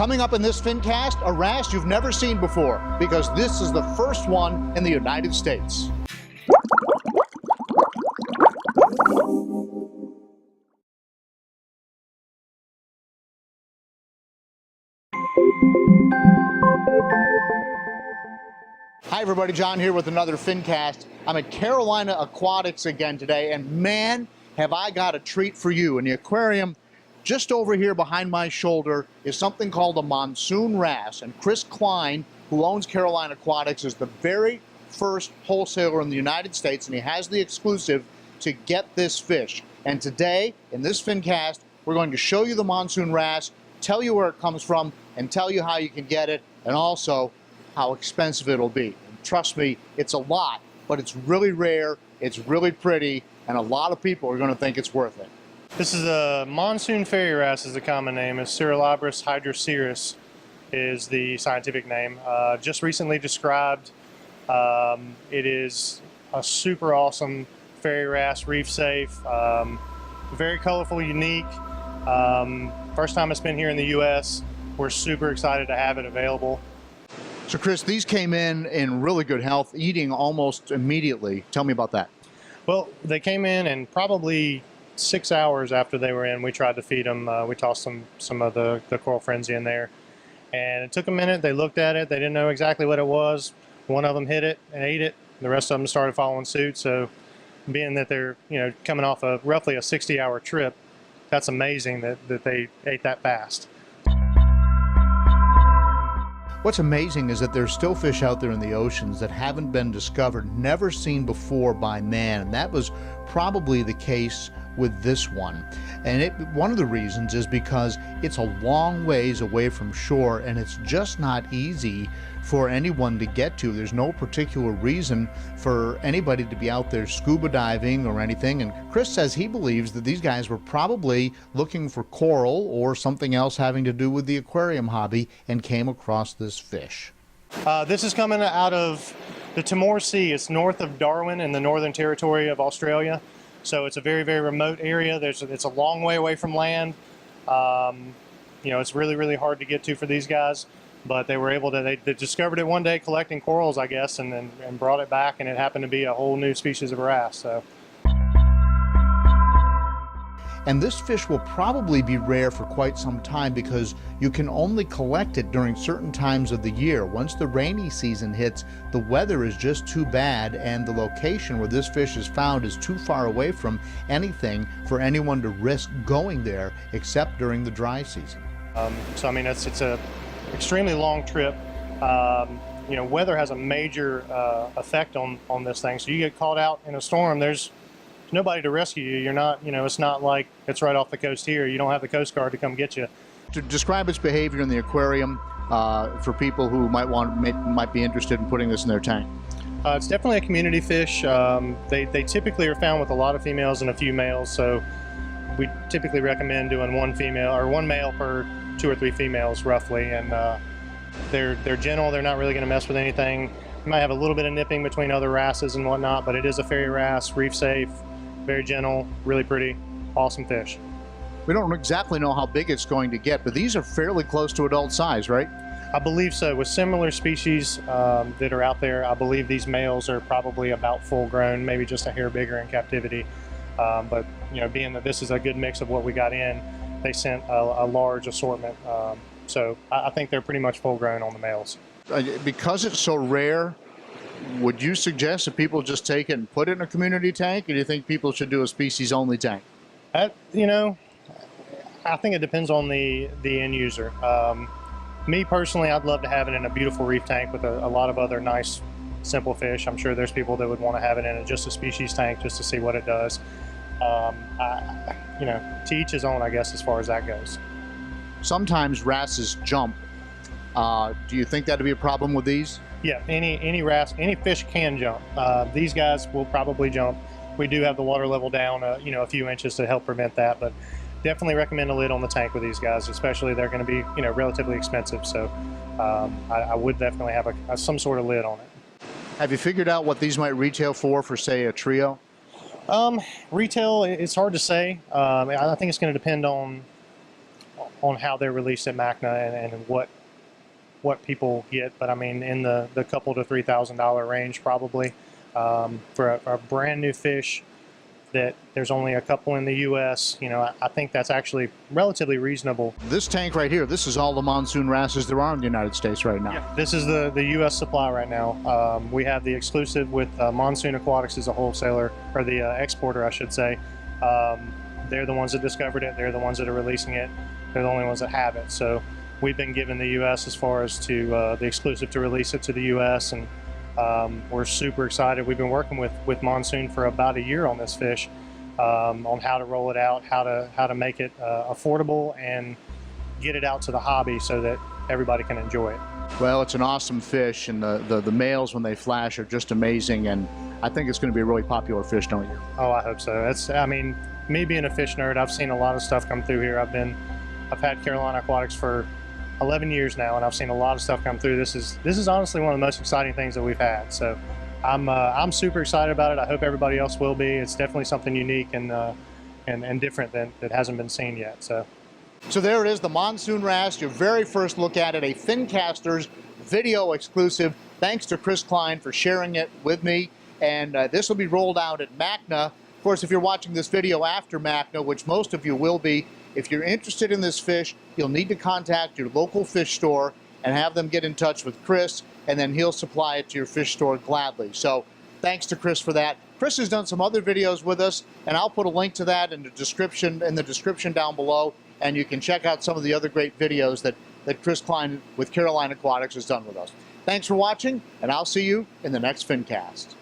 Coming up in this FinCast, a wrasse you've never seen before, because this is the first one in the United States. Hi everybody, John here with another FinCast. I'm at Carolina Aquatics again today, and man, have I got a treat for you. In the aquarium just over here behind my shoulder is something called a Monsoon Wrasse, and Chris Klein, who owns Carolina Aquatics, is the very first wholesaler in the United States, and he has the exclusive to get this fish. And today, in this FinCast, we're going to show you the Monsoon Wrasse, tell you where it comes from, and tell you how you can get it, and also how expensive it'll be. And trust me, it's a lot, but it's really rare, it's really pretty, and a lot of people are going to think it's worth it. This is a monsoon fairy wrasse, is the common name. Cerulabris hydroceras is the scientific name. Just recently described. It is a super awesome fairy wrasse, reef safe, very colorful, unique. First time it's been here in the U.S. We're super excited to have it available. So Chris, these came in really good health, eating almost immediately. Tell me about that. Well, they came in and probably 6 hours after they were in, we tried to feed them. We tossed some of the coral frenzy in there. And it took a minute. They looked at it. They didn't know exactly what it was. One of them hit it and ate it. The rest of them started following suit. So being that they're coming off of roughly a 60-hour trip, that's amazing that they ate that fast. What's amazing is that there's still fish out there in the oceans that haven't been discovered, never seen before by man, and that was probably the case with this one. And one of the reasons is because it's a long ways away from shore, and it's just not easy for anyone to get to. There's no particular reason for anybody to be out there scuba diving or anything. And Chris says he believes that these guys were probably looking for coral or something else having to do with the aquarium hobby and came across this fish. This is coming out of the Timor Sea. It's north of Darwin in the Northern Territory of Australia. So it's a very, very remote area. It's a long way away from land. It's really, really hard to get to for these guys. But they were able to, they discovered it one day collecting corals, I guess, and brought it back, and it happened to be a whole new species of wrasse. So. And this fish will probably be rare for quite some time because you can only collect it during certain times of the year. Once the rainy season hits, the weather is just too bad, and the location where this fish is found is too far away from anything for anyone to risk going there except during the dry season. So I mean, it's a extremely long trip. Weather has a major effect on this thing. So you get caught out in a storm, there's nobody to rescue you. You're not, it's not like it's right off the coast here. You don't have the Coast Guard to come get you. To describe its behavior in the aquarium for people who might be interested in putting this in their tank. It's definitely a community fish. They typically are found with a lot of females and a few males. So we typically recommend doing one female or one male per 2 or 3 females roughly. And they're gentle. They're not really going to mess with anything. You might have a little bit of nipping between other wrasses and whatnot, but it is a fairy wrasse, reef safe, very gentle, really pretty, awesome fish. We don't exactly know how big it's going to get, but these are fairly close to adult size, right? I believe so. With similar species that are out there, I believe these males are probably about full grown, maybe just a hair bigger in captivity. But being that this is a good mix of what we got in, they sent a large assortment. So I think they're pretty much full grown on the males. Because it's so rare, would you suggest that people just take it and put it in a community tank, or do you think people should do a species-only tank? I think it depends on the end user. Me personally, I'd love to have it in a beautiful reef tank with a lot of other nice, simple fish. I'm sure there's people that would want to have it in just a species tank just to see what it does. To each his own, I guess, as far as that goes. Sometimes wrasses jump. Do you think that'd be a problem with these? Yeah, any wrasse, any fish can jump. These guys will probably jump. We do have the water level down, a few inches to help prevent that, but definitely recommend a lid on the tank with these guys, especially they're going to be, relatively expensive. So I would definitely have some sort of lid on it. Have you figured out what these might retail for say, a trio? Retail, it's hard to say. I think it's going to depend on how they're released at MACNA and what people get. But I mean, in the couple to $3,000 range probably for a brand new fish that there's only a couple in the U.S. You know, I think that's actually relatively reasonable. This tank right here, this is all the Monsoon Wrasses there are in the United States right now. Yeah, this is the U.S. supply right now. We have the exclusive with Monsoon Aquatics as a wholesaler, or the exporter, I should say. They're the ones that discovered it. They're the ones that are releasing it. They're the only ones that have it. So we've been given the U.S. as far as to the exclusive to release it to the U.S. and we're super excited. We've been working with Monsoon for about a year on this fish, on how to roll it out, how to make it affordable and get it out to the hobby so that everybody can enjoy it. Well, it's an awesome fish, and the males when they flash are just amazing, and I think it's going to be a really popular fish, don't you? Oh, I hope so. I mean, me being a fish nerd, I've seen a lot of stuff come through here. I've had Carolina Aquatics for 11 years now, and I've seen a lot of stuff come through. This is honestly one of the most exciting things that we've had. So I'm super excited about it. I hope everybody else will be. It's definitely something unique and different that hasn't been seen yet. So there it is, the Monsoon Wrasse, your very first look at it, a Fincasters video exclusive. Thanks to Chris Klein for sharing it with me. And this will be rolled out at MACNA. Of course, if you're watching this video after MACNA, which most of you will be, if you're interested in this fish, you'll need to contact your local fish store and have them get in touch with Chris, and then he'll supply it to your fish store gladly. So thanks to Chris for that. Chris has done some other videos with us, and I'll put a link to that in the description down below, and you can check out some of the other great videos that Chris Klein with Carolina Aquatics has done with us. Thanks for watching, and I'll see you in the next Fincast.